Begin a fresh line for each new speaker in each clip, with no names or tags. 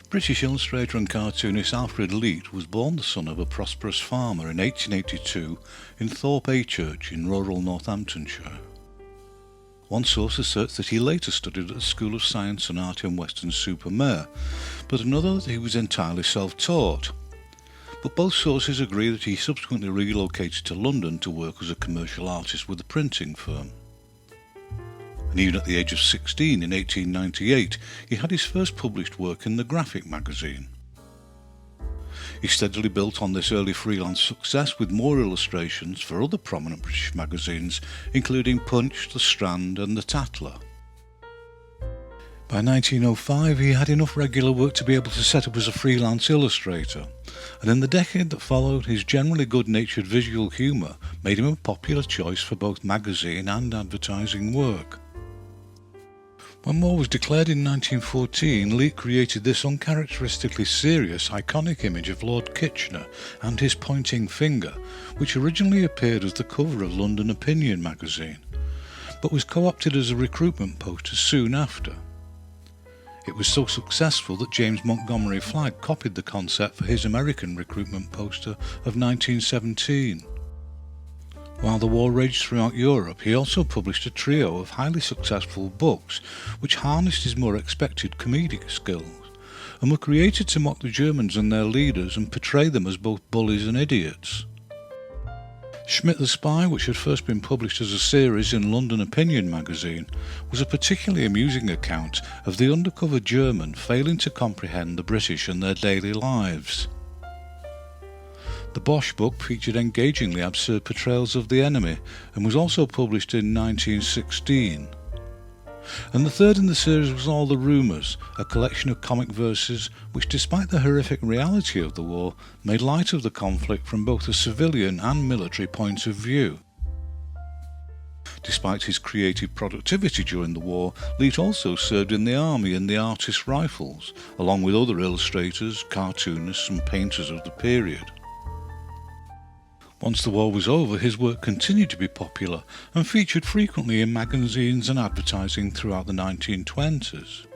British illustrator and cartoonist Alfred Lee was born the son of a prosperous farmer in 1882 in Thorpe Achurch in rural Northamptonshire. One source asserts that he later studied at the School of Science and Art in Weston-super-Mare, but another that he was entirely self-taught. But both sources agree that he subsequently relocated to London to work as a commercial artist with a printing firm. And even at the age of 16 in 1898, he had his first published work in the Graphic magazine. He steadily built on this early freelance success with more illustrations for other prominent British magazines, including Punch, The Strand and The Tatler. By 1905 he had enough regular work to be able to set up as a freelance illustrator, and in the decade that followed his generally good-natured visual humour made him a popular choice for both magazine and advertising work. When war was declared in 1914, Lee created this uncharacteristically serious, iconic image of Lord Kitchener and his pointing finger, which originally appeared as the cover of London Opinion magazine, but was co-opted as a recruitment poster soon after. It was so successful that James Montgomery Flagg copied the concept for his American recruitment poster of 1917. While the war raged throughout Europe, he also published a trio of highly successful books which harnessed his more expected comedic skills, and were created to mock the Germans and their leaders and portray them as both bullies and idiots. Schmidt the Spy, which had first been published as a series in London Opinion magazine, was a particularly amusing account of the undercover German failing to comprehend the British and their daily lives. The Bosch book featured engagingly absurd portrayals of the enemy and was also published in 1916. And the third in the series was All the Rumours, a collection of comic verses which, despite the horrific reality of the war, made light of the conflict from both a civilian and military point of view. Despite his creative productivity during the war, Lee also served in the army in the Artists' Rifles, along with other illustrators, cartoonists and painters of the period. Once the war was over, his work continued to be popular and featured frequently in magazines and advertising throughout the 1920s.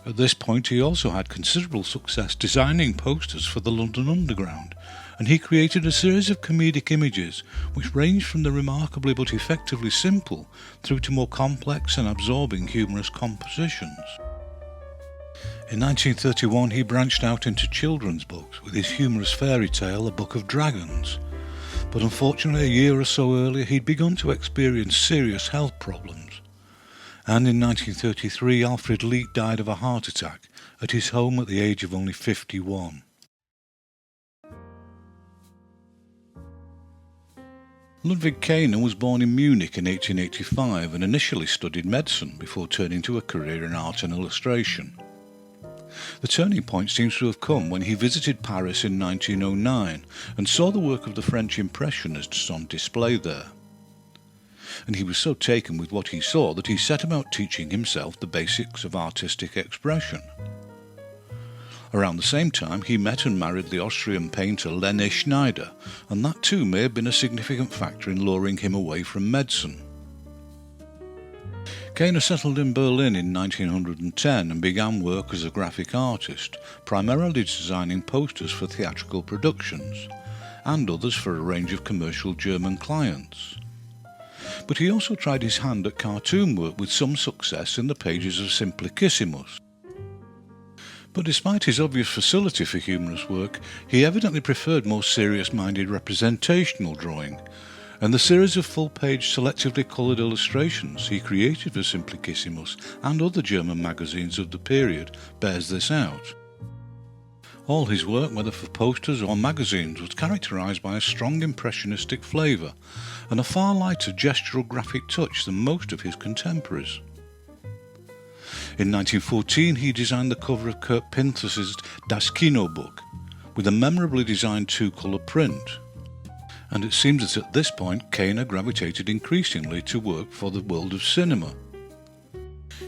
At this point he also had considerable success designing posters for the London Underground, and he created a series of comedic images which ranged from the remarkably but effectively simple through to more complex and absorbing humorous compositions. In 1931 he branched out into children's books with his humorous fairy tale A Book of Dragons, but unfortunately a year or so earlier he'd begun to experience serious health problems, and in 1933 Alfred Lee died of a heart attack at his home at the age of only 51. Ludwig Kainer was born in Munich in 1885 and initially studied medicine before turning to a career in art and illustration. The turning point seems to have come when he visited Paris in 1909 and saw the work of the French Impressionists on display there. And he was so taken with what he saw that he set about teaching himself the basics of artistic expression. Around the same time he met and married the Austrian painter Lene Schneider, and that too may have been a significant factor in luring him away from medicine. Kainer settled in Berlin in 1910 and began work as a graphic artist, primarily designing posters for theatrical productions, and others for a range of commercial German clients. But he also tried his hand at cartoon work with some success in the pages of Simplicissimus. But despite his obvious facility for humorous work, he evidently preferred more serious-minded representational drawing, and the series of full-page selectively coloured illustrations he created for Simplicissimus and other German magazines of the period bears this out. All his work, whether for posters or magazines, was characterised by a strong impressionistic flavour and a far lighter gestural graphic touch than most of his contemporaries. In 1914 he designed the cover of Kurt Pinthus's Das Kino book, with a memorably designed two-colour print. And it seems that at this point Kainer gravitated increasingly to work for the world of cinema.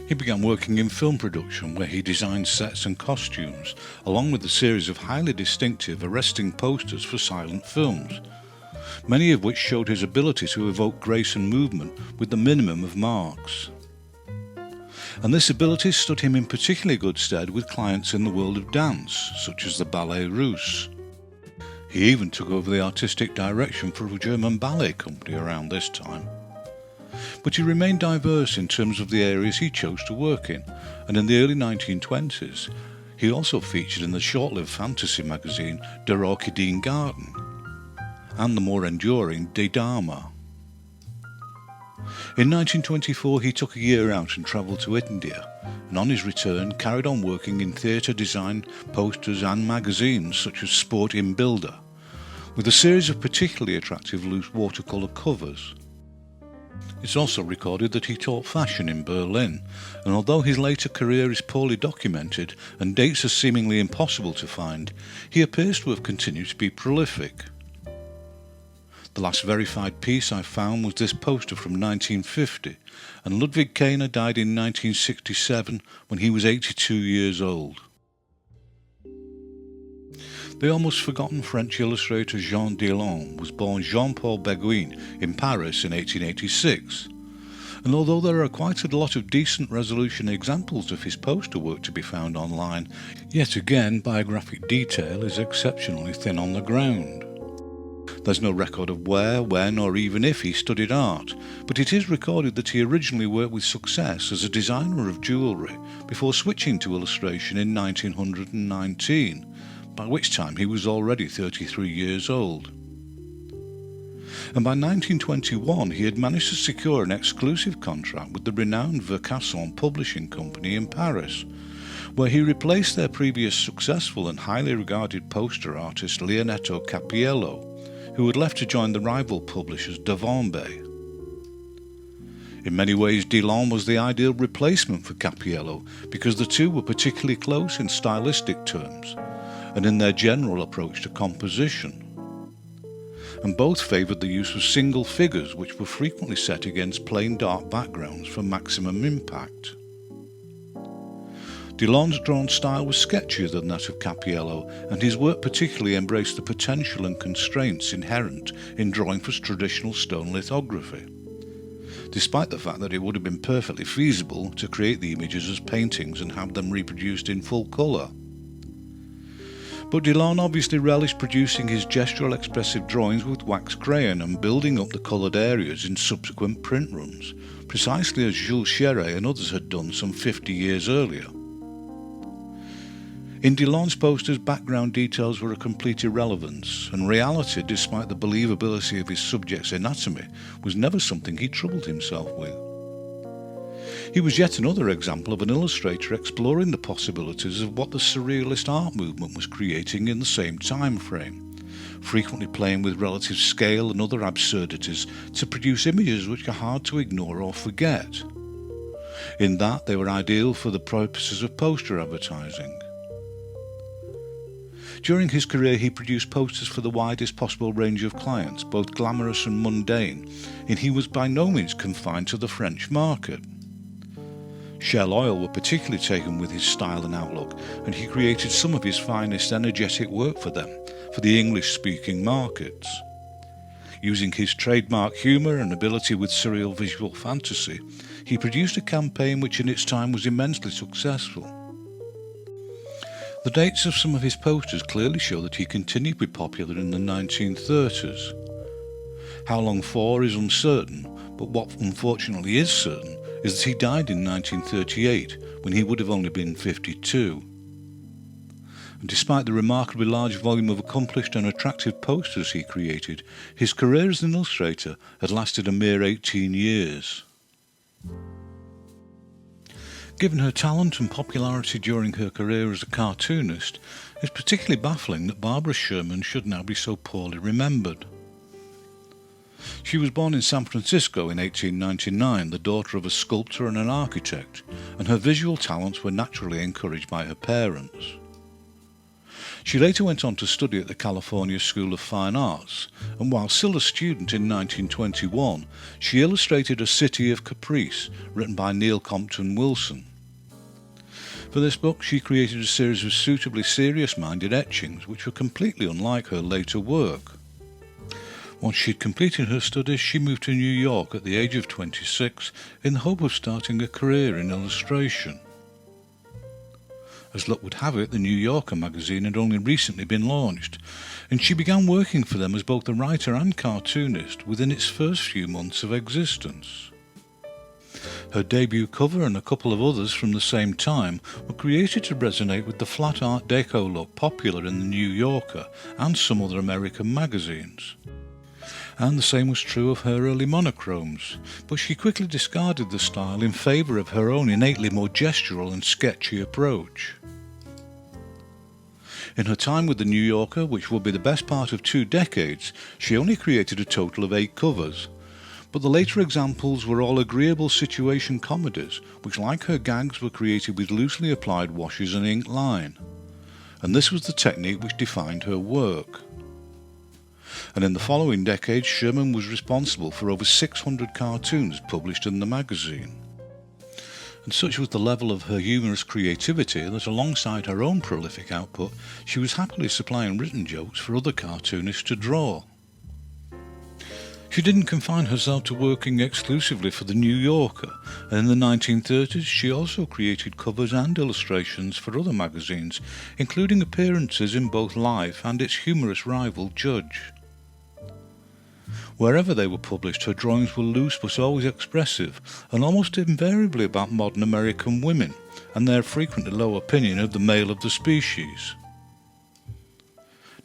He began working in film production, where he designed sets and costumes, along with a series of highly distinctive, arresting posters for silent films, many of which showed his ability to evoke grace and movement with the minimum of marks. and this ability stood him in particularly good stead with clients in the world of dance, such as the Ballet Russe. He even took over the artistic direction for a German ballet company around this time. But he remained diverse in terms of the areas he chose to work in, and in the early 1920s he also featured in the short-lived fantasy magazine Der Orchideengarten and the more enduring Die Dame. In 1924 he took a year out and travelled to India, and on his return carried on working in theatre design, posters and magazines such as Sport in Builder, with a series of particularly attractive loose watercolour covers. It's also recorded that he taught fashion in Berlin, and although his later career is poorly documented and dates are seemingly impossible to find, he appears to have continued to be prolific. The last verified piece I found was this poster from 1950, and Ludwig Kainer died in 1967 when he was 82 years old. The almost forgotten French illustrator Jean Dillon was born Jean-Paul Beguin in Paris in 1886, and although there are quite a lot of decent resolution examples of his poster work to be found online, yet again biographic detail is exceptionally thin on the ground. There's no record of where, when or even if he studied art, but it is recorded that he originally worked with success as a designer of jewellery before switching to illustration in 1919, by which time he was already 33 years old. And by 1921 he had managed to secure an exclusive contract with the renowned Vercasson publishing company in Paris, where he replaced their previous successful and highly regarded poster artist Leonetto Cappiello, who had left to join the rival publishers Devonbay. In many ways Dillon was the ideal replacement for Cappiello because the two were particularly close in stylistic terms and in their general approach to composition, and both favoured the use of single figures which were frequently set against plain dark backgrounds for maximum impact. Dillon's drawn style was sketchier than that of Cappiello, and his work particularly embraced the potential and constraints inherent in drawing for traditional stone lithography, despite the fact that it would have been perfectly feasible to create the images as paintings and have them reproduced in full colour. But Dillon obviously relished producing his gestural expressive drawings with wax crayon and building up the coloured areas in subsequent print runs, precisely as Jules Chéret and others had done some 50 years earlier. In Dillon's posters, background details were a complete irrelevance, and reality, despite the believability of his subject's anatomy, was never something he troubled himself with. He was yet another example of an illustrator exploring the possibilities of what the surrealist art movement was creating in the same time frame, frequently playing with relative scale and other absurdities to produce images which are hard to ignore or forget. In that, they were ideal for the purposes of poster advertising. During his career he produced posters for the widest possible range of clients, both glamorous and mundane, and he was by no means confined to the French market. Shell Oil were particularly taken with his style and outlook, and he created some of his finest energetic work for them, for the English-speaking markets. Using his trademark humour and ability with surreal visual fantasy, he produced a campaign which in its time was immensely successful. The dates of some of his posters clearly show that he continued to be popular in the 1930s. How long for is uncertain, but what unfortunately is certain is that he died in 1938 when he would have only been 52. And despite the remarkably large volume of accomplished and attractive posters he created, his career as an illustrator had lasted a mere 18 years. Given her talent and popularity during her career as a cartoonist, it's particularly baffling that Barbara Sherman should now be so poorly remembered. She was born in San Francisco in 1899, the daughter of a sculptor and an architect, and her visual talents were naturally encouraged by her parents. She later went on to study at the California School of Fine Arts, and while still a student in 1921, she illustrated A City of Caprice, written by Neil Compton Wilson. For this book, she created a series of suitably serious-minded etchings, which were completely unlike her later work. Once she'd completed her studies, she moved to New York at the age of 26 in the hope of starting a career in illustration. As luck would have it, the New Yorker magazine had only recently been launched, and she began working for them as both a writer and cartoonist within its first few months of existence. Her debut cover and a couple of others from the same time were created to resonate with the flat Art Deco look popular in the New Yorker and some other American magazines. And the same was true of her early monochromes, but she quickly discarded the style in favour of her own innately more gestural and sketchy approach. In her time with the New Yorker, which would be the best part of 2 decades, she only created a total of 8 covers, but the later examples were all agreeable situation comedies, which, like her gags, were created with loosely applied washes and ink line. And this was the technique which defined her work. And in the following decades, Sherman was responsible for over 600 cartoons published in the magazine. And such was the level of her humorous creativity that alongside her own prolific output, she was happily supplying written jokes for other cartoonists to draw. She didn't confine herself to working exclusively for the New Yorker, and in the 1930s she also created covers and illustrations for other magazines, including appearances in both Life and its humorous rival Judge. Wherever they were published, her drawings were loose but always expressive, and almost invariably about modern American women, and their frequently low opinion of the male of the species.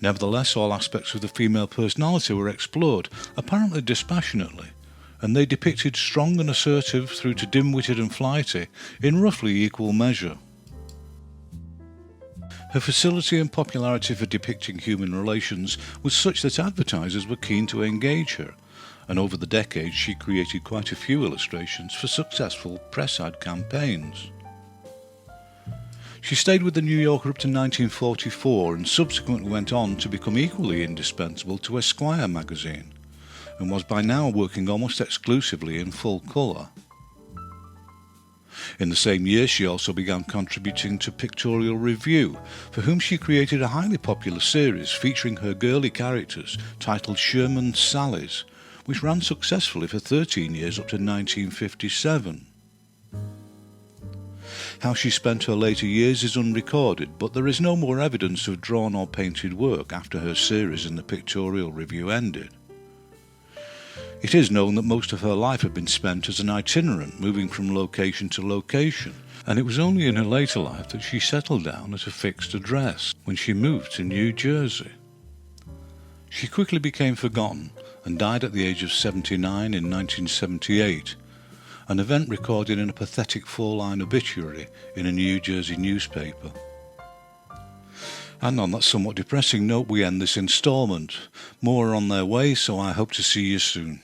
Nevertheless, all aspects of the female personality were explored, apparently dispassionately, and they depicted strong and assertive through to dim-witted and flighty in roughly equal measure. Her facility and popularity for depicting human relations was such that advertisers were keen to engage her, and over the decades she created quite a few illustrations for successful press ad campaigns. She stayed with the New Yorker up to 1944 and subsequently went on to become equally indispensable to Esquire magazine, and was by now working almost exclusively in full colour. In the same year she also began contributing to Pictorial Review, for whom she created a highly popular series featuring her girly characters titled Sherman's Sallies, which ran successfully for 13 years up to 1957. How she spent her later years is unrecorded, but there is no more evidence of drawn or painted work after her series in the Pictorial Review ended. It is known that most of her life had been spent as an itinerant, moving from location to location, and it was only in her later life that she settled down at a fixed address, when she moved to New Jersey. She quickly became forgotten and died at the age of 79 in 1978, an event recorded in a pathetic 4-line obituary in a New Jersey newspaper. And on that somewhat depressing note we end this instalment. More are on their way, so I hope to see you soon.